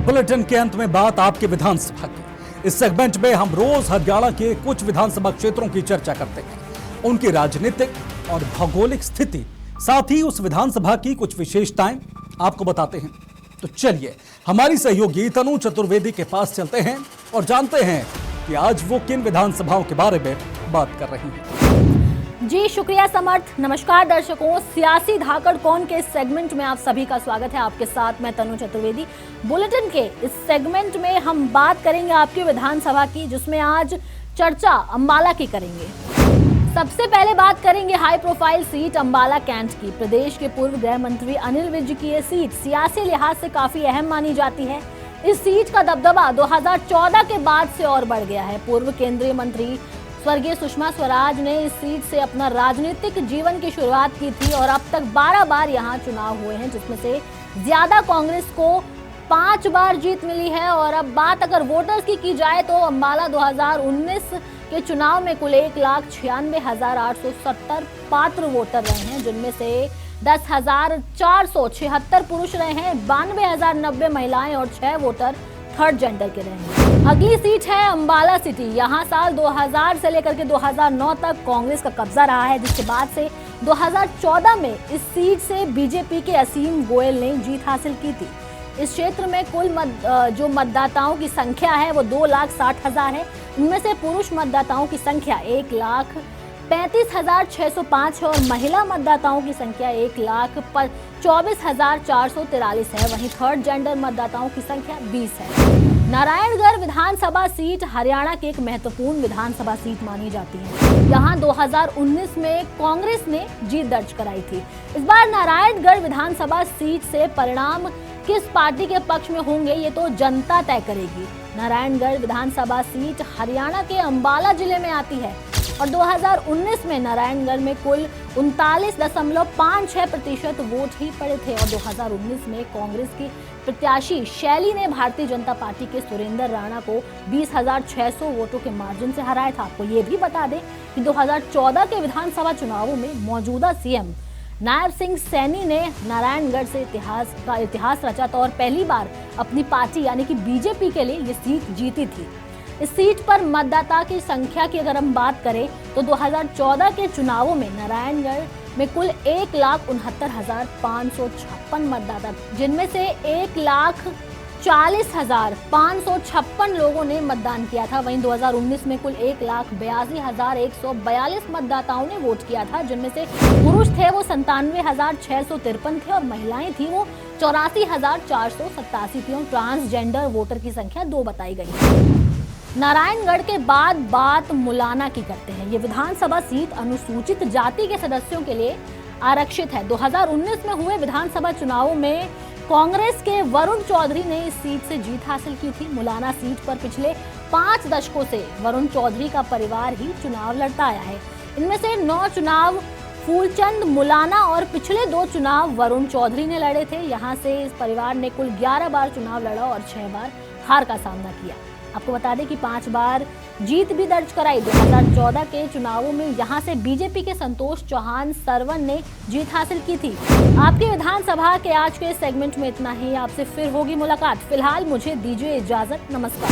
Bulletin के अंत में बात आपके विधानसभा की। इस सेगमेंट में हम रोज हरियाणा के कुछ विधानसभा क्षेत्रों की चर्चा करते हैं, उनकी राजनीतिक और भौगोलिक स्थिति, साथ ही उस विधानसभा की कुछ विशेषताएं आपको बताते हैं। तो चलिए हमारी सहयोगी तनु चतुर्वेदी के पास चलते हैं और जानते हैं कि आज वो किन विधानसभाओं के बारे में बात कर रही हैं। जी शुक्रिया समर्थ। नमस्कार दर्शकों, सियासी धाकड़ कौन के इस सेगमेंट में आप सभी का स्वागत है। आपके साथ मैं तनु चतुर्वेदी। बुलेटिन के इस सेगमेंट में हम बात करेंगे आपकी विधानसभा की, जिसमें आज चर्चा अंबाला की करेंगे। सबसे पहले बात करेंगे high profile seat Ambala Cantt की। प्रदेश के पूर्व गृह मंत्री अनिल विज की ये सीट सियासी लिहाज से काफी अहम मानी जाती है। इस सीट का दबदबा 2014 के बाद से और बढ़ गया है। पूर्व केंद्रीय मंत्री स्वर्गीय सुषमा स्वराज ने इस सीट से अपना राजनीतिक जीवन की शुरुआत की थी और अब तक 12 बार यहाँ चुनाव हुए हैं, जिसमें से ज्यादा कांग्रेस को 5 बार जीत मिली है। और अब बात अगर वोटर्स की जाए तो अंबाला 2019 के चुनाव में कुल 1,96,870 पात्र वोटर रहे हैं, जिनमें से 10,476 पुरुष रहे हैं, 92,090 महिलाएं और 6 वोटर थर्ड जेंडर के रहे हैं। अगली सीट है अंबाला सिटी। यहाँ साल 2000 से लेकर के 2009 तक कांग्रेस का कब्जा रहा है, जिसके बाद से 2014 में इस सीट से बीजेपी के असीम गोयल ने जीत हासिल की थी। इस क्षेत्र में कुल जो मतदाताओं की संख्या है वो 2,60,000 है। इनमें से पुरुष मतदाताओं की संख्या 1,35,605 है और महिला मतदाताओं की संख्या 1,24,443 है। वहीं थर्ड जेंडर मतदाताओं की संख्या 20 है। नारायणगढ़ विधानसभा सीट हरियाणा की एक महत्वपूर्ण विधानसभा सीट मानी जाती है। यहाँ 2019 में कांग्रेस ने जीत दर्ज कराई थी। इस बार नारायणगढ़ विधानसभा सीट से परिणाम किस पार्टी के पक्ष में होंगे ये तो जनता तय करेगी। नारायणगढ़ विधानसभा सीट हरियाणा के अंबाला जिले में आती है और 2019 में नारायणगढ़ में कुल 39.56% वोट ही पड़े थे और 2019 में कांग्रेस की प्रत्याशी शैली ने भारतीय जनता पार्टी के सुरेंद्र राणा को 20,600 वोटों के मार्जिन से हराया था। आपको ये भी बता दें कि 2014 के विधानसभा चुनावों में मौजूदा सीएम नायब सिंह सैनी ने नारायणगढ़ से इतिहास रचा था और पहली बार अपनी पार्टी यानी कि बीजेपी के लिए ये सीट जीती थी। इस सीट पर मतदाता की संख्या की अगर हम बात करें तो 2014 के चुनावों में नारायणगढ़ में कुल 1,69,556 मतदाता, जिनमें से 1,40,556 लोगों ने मतदान किया था। वहीं 2019 में कुल 1,82,142 मतदाताओं ने वोट किया था, जिनमें से पुरुष थे वो 97,653 थे और महिलाएं थी वो 84,487 थी और ट्रांसजेंडर वोटर की संख्या 2 बताई गई है। नारायणगढ़ के बाद बात मुलाना की करते हैं। ये विधानसभा सीट अनुसूचित जाति के सदस्यों के लिए आरक्षित है। 2019 में हुए विधानसभा चुनावों में कांग्रेस के वरुण चौधरी ने इस सीट से जीत हासिल की थी। मुलाना सीट पर पिछले 5 दशकों से वरुण चौधरी का परिवार ही चुनाव लड़ता आया है। इनमें से 9 चुनाव फूलचंद मुलाना और पिछले 2 चुनाव वरुण चौधरी ने लड़े थे। यहाँ से इस परिवार ने कुल 11 बार चुनाव लड़ा और 6 बार हार का सामना किया। आपको बता दें कि 5 बार जीत भी दर्ज कराई। 2014 के चुनावों में यहां से बीजेपी के संतोष चौहान सरवन ने जीत हासिल की थी। आपके विधानसभा के आज के सेगमेंट में इतना ही। आपसे फिर होगी मुलाकात। फिलहाल मुझे दीजिए इजाजत। नमस्कार।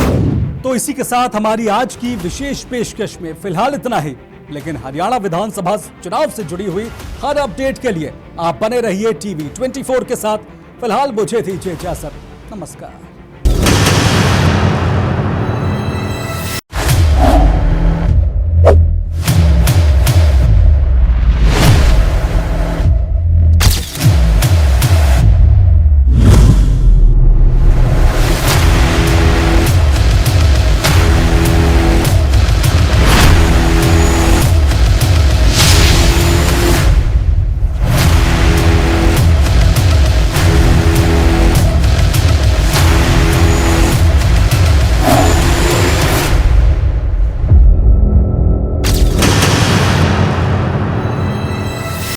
तो इसी के साथ हमारी आज की विशेष पेशकश में फिलहाल इतना ही, लेकिन हरियाणा विधानसभा चुनाव से जुड़ी हुई हर अपडेट के लिए आप बने रहिए टीवी 24 के साथ। फिलहाल मुझे दीजिए इजाजत। नमस्कार।